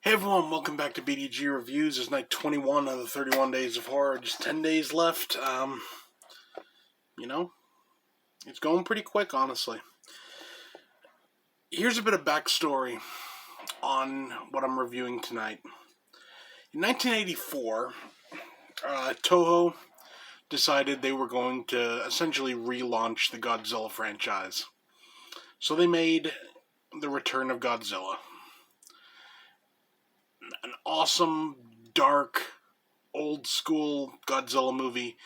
Hey everyone, welcome back to BDG Reviews. It's night 21 of the 31 Days of Horror. Just 10 days left. You know, it's going pretty quick, honestly. Here's a bit of backstory on what I'm reviewing tonight. In 1984, Toho decided they were going to essentially relaunch the Godzilla franchise. So they made The Return of Godzilla. An awesome, dark, old-school Godzilla movie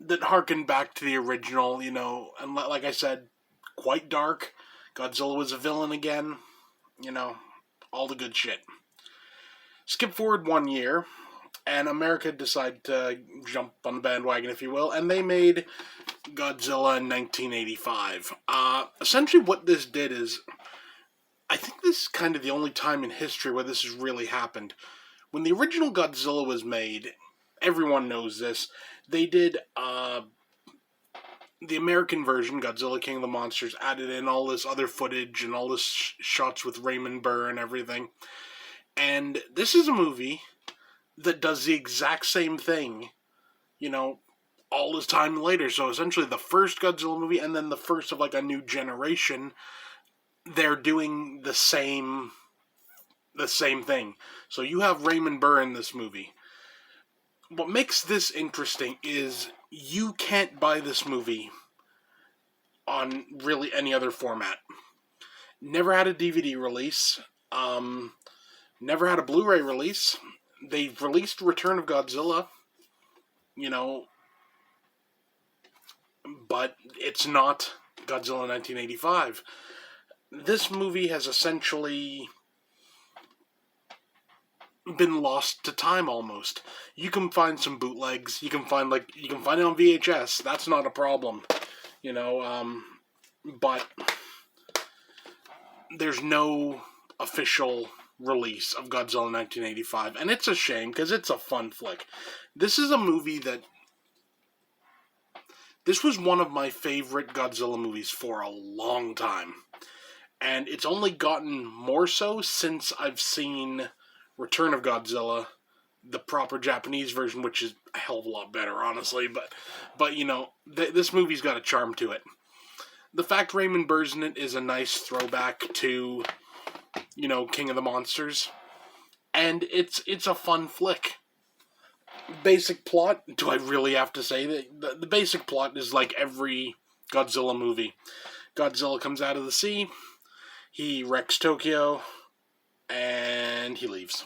that harkened back to the original, and like I said, quite dark. Godzilla was a villain again, all the good shit. Skip forward 1 year, and America decided to jump on the bandwagon, if you will, and they made Godzilla in 1985. Essentially what this did is, I think this is kind of the only time in history where this has really happened. When the original Godzilla was made, everyone knows this, they did the American version, Godzilla King of the Monsters, added in all this other footage and all this shots with Raymond Burr and everything. And this is a movie that does the exact same thing, all this time later. So essentially the first Godzilla movie and then the first of like a new generation, they're doing the same thing. So you have Raymond Burr in this movie. What makes this interesting is you can't buy this movie on really any other format. Never had a DVD release. Never had a Blu-ray release. They've released Return of Godzilla, but it's not Godzilla 1985. This movie has essentially been lost to time almost. You can find some bootlegs. You can find it on VHS. That's not a problem, but there's no official release of Godzilla 1985, and it's a shame because it's a fun flick. This is a movie this was one of my favorite Godzilla movies for a long time, and it's only gotten more so since I've seen Return of Godzilla, the proper Japanese version, which is a hell of a lot better, honestly, but this movie's got a charm to it. The fact Raymond Burr's in it is a nice throwback to, King of the Monsters, and it's a fun flick. Basic plot, do I really have to say that? The basic plot is like every Godzilla movie. Godzilla comes out of the sea, he wrecks Tokyo, and he leaves.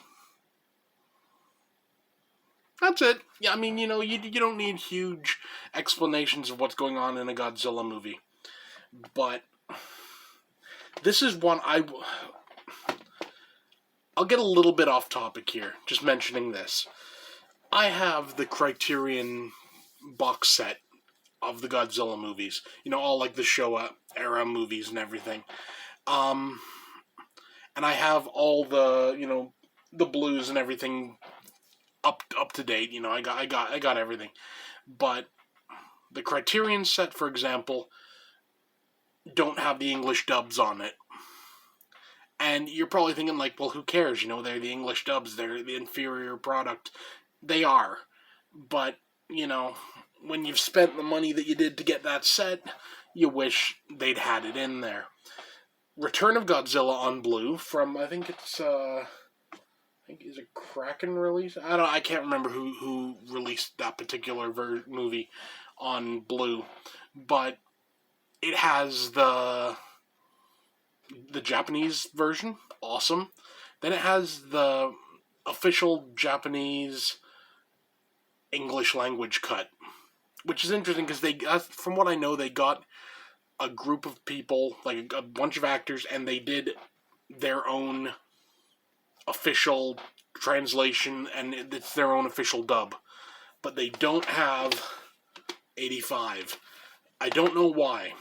That's it. Yeah, I mean, you don't need huge explanations of what's going on in a Godzilla movie. But this is one I'll get a little bit off topic here, just mentioning this. I have the Criterion box set of the Godzilla movies. All like the Showa era movies and everything. And I have all the, the blues and everything up to date. I got everything. But the Criterion set, for example, don't have the English dubs on it. And you're probably thinking like, well, who cares? They're the English dubs. They're the inferior product. They are. But, when you've spent the money that you did to get that set, you wish they'd had it in there. Return of Godzilla on Blue from, I think it's, is it Kraken release? I can't remember who released that particular movie on Blue, but it has the Japanese version, awesome. Then it has the official Japanese English language cut, which is interesting because from what I know, they got a group of people, like a bunch of actors, and they did their own official translation, and it's their own official dub. But they don't have 85. I don't know why.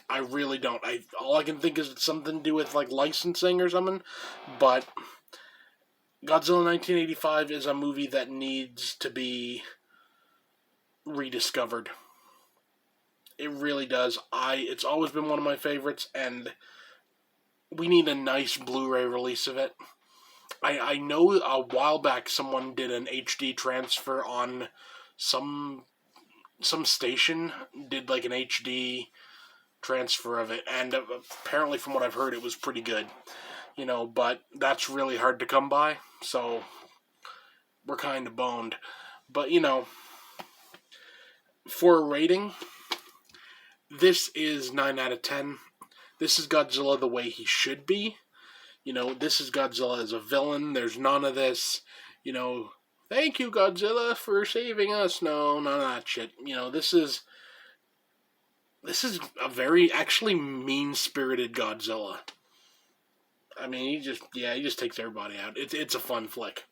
I really don't. All I can think is it's something to do with like licensing or something, but Godzilla 1985 is a movie that needs to be rediscovered. It really does. It's always been one of my favorites, and we need a nice Blu-ray release of it. I know a while back someone did an HD transfer on some some station did like an HD transfer of it, and apparently from what I've heard it was pretty good. But that's really hard to come by, so we're kind of boned. But for a rating, this is 9 out of 10. This is Godzilla the way he should be. This is Godzilla as a villain. There's none of this, you know, thank you, Godzilla, for saving us. No, none of that shit. This is a very actually mean spirited Godzilla. I mean, he just takes everybody out. It's a fun flick.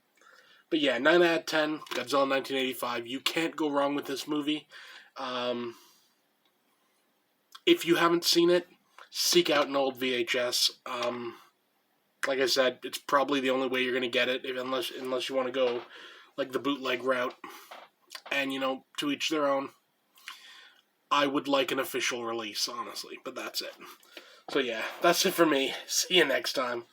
But yeah, 9 out of 10, Godzilla 1985. You can't go wrong with this movie. Um, if you haven't seen it, seek out an old VHS. Like I said, it's probably the only way you're going to get it, unless you want to go like the bootleg route. And, to each their own. I would like an official release, honestly, but that's it. So yeah, that's it for me. See you next time.